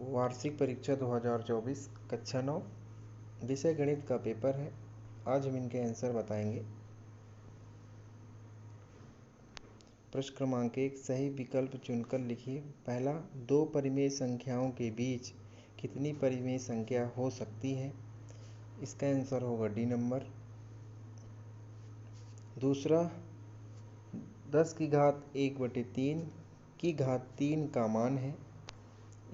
वार्षिक परीक्षा 2024 कक्षा 9 विषय गणित का पेपर है। आज हम इनके आंसर बताएंगे। प्रश्न क्रमांक 1, सही विकल्प चुनकर लिखिए। पहला, दो परिमेय संख्याओं के बीच कितनी परिमेय संख्या हो सकती है? इसका आंसर होगा डी नंबर। दूसरा, 10 की घात 1/3 की घात 3 का मान है।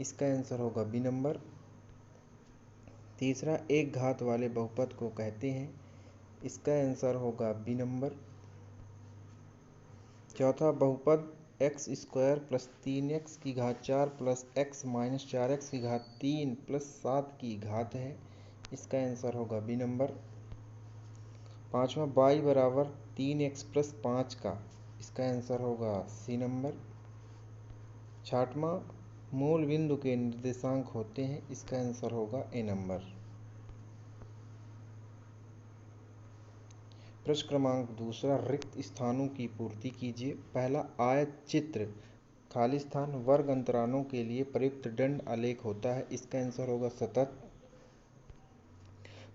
इसका आंसर होगा बी नंबर। तीसरा, एक घात वाले बहुपद को कहते हैं। इसका आंसर होगा बी नंबर। चौथा, बहुपद x² + 3x की घात 4 + x - 4x की घात 3 + 7 की घात है। इसका आंसर होगा बी नंबर। पांचवा, y = 3x + 5 का। इसका आंसर होगा सी नंबर। छठवां, मूल बिंदु के निर्देशांक होते हैं। इसका आंसर होगा ए नंबर। प्रश्न क्रमांक दूसरा, रिक्त स्थानों की पूर्ति कीजिए। पहला, आयत चित्र खाली स्थान वर्ग अंतरालों के लिए प्रयुक्त दंड आलेख होता है। इसका आंसर होगा सतत।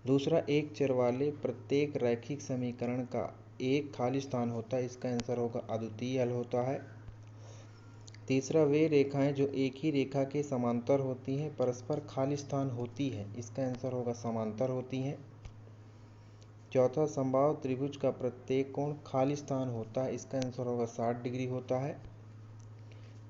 दूसरा, एक चर वाले प्रत्येक रैखिक समीकरण का एक खाली स्थान होता है। इसका आंसर होगा अद्वितीय हल होता है। तीसरा, वे रेखाएं जो एक ही रेखा के समांतर होती हैं परस्पर खाली स्थान होती है। इसका आंसर होगा समांतर होती हैं। चौथा, समबाहु त्रिभुज का प्रत्येक कोण खाली स्थान होता है। इसका आंसर होगा 60 डिग्री होता है।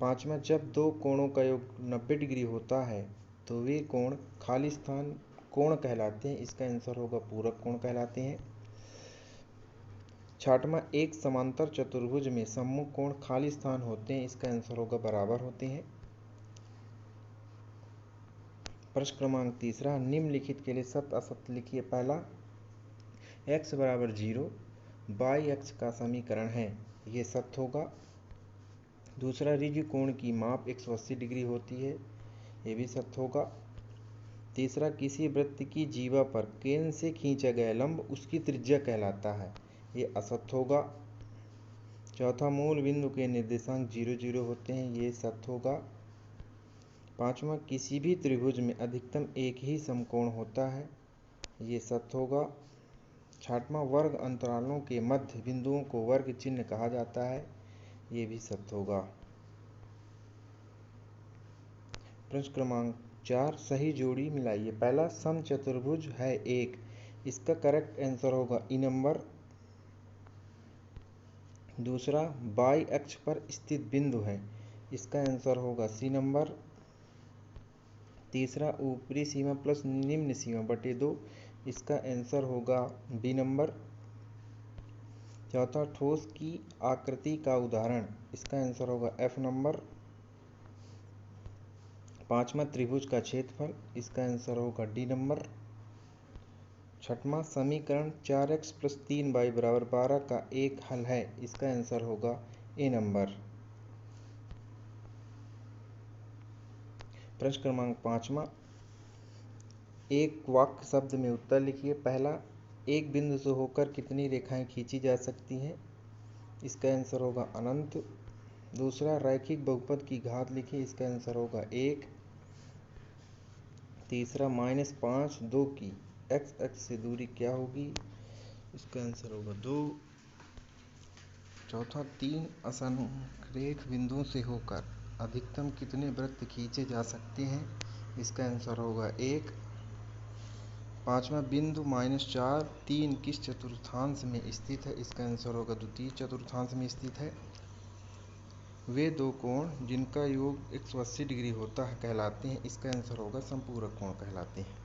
पांचवा, जब दो कोणों का योग 90 डिग्री होता है तो वे कोण खाली स्थान कोण कहलाते हैं। इसका आंसर होगा पूरक कोण कहलाते हैं। छठवां, एक समांतर चतुर्भुज में सम्मुख कोण खाली स्थान होते हैं। इसका आंसर होगा बराबर होते हैं। प्रश्न क्रमांक तीसरा, निम्नलिखित के लिए सत्य असत्य लिखिए। पहला, x = 0 y अक्ष का समीकरण है, ये सत्य होगा। दूसरा, ऋजु कोण की माप 180 डिग्री होती है, ये भी सत्य होगा। तीसरा, किसी वृत्त की जीवा पर केंद्र से खींचा गया लंब उसकी त्रिज्या कहलाता है, ये असत्य होगा। चौथा, मूल बिंदु के निर्देशांक 0 0 होते हैं, ये सत्य होगा। पांचवा, किसी भी त्रिभुज में अधिकतम एक ही समकोण होता है, ये सत्य होगा। छठवां, वर्ग अंतरालों के मध्य बिंदुओं को वर्ग चिन्ह कहा जाता है, ये भी सत्य होगा। प्रश्न क्रमांक 4, सही जोड़ी मिलाइए। पहला, समचतुर्भुज है एक, इसका करेक्ट आंसर होगा ई नंबर। दूसरा, बाई अक्ष पर स्थित बिंदु है, इसका आंसर होगा सी नंबर। तीसरा, ऊपरी सीमा प्लस निम्न सीमा बटे 2, इसका आंसर होगा बी नंबर। चौथा, ठोस की आकृति का उदाहरण, इसका आंसर होगा एफ नंबर। पांचवा, त्रिभुज का क्षेत्रफल, इसका आंसर होगा डी नंबर। छठवां, समीकरण 4x + 3y = 12 का एक हल है, इसका आंसर होगा ए नंबर। प्रश्न क्रमांक 5वां, एक वाक्य शब्द में उत्तर लिखिए। पहला, एक बिंदु से होकर कितनी रेखाएं खींची जा सकती हैं? इसका आंसर होगा अनंत। दूसरा, रैखिक बहुपद की घात लिखिए, इसका आंसर होगा 1। तीसरा, -5 2 की x अक्ष से दूरी क्या होगी? इसका आंसर होगा 2। चौथा, 3 असंरेख बिंदुओं से होकर अधिकतम कितने वृत्त खींचे जा सकते हैं? इसका आंसर होगा 1। पांचवा, बिंदु -4 3 किस चतुर्थांश में स्थित है? इसका आंसर होगा द्वितीय चतुर्थांश में स्थित है। वे दो कोण जिनका योग 180 डिग्री होता है कहलाते हैं। इसका आंसर होगा संपूरक कोण कहलाते हैं।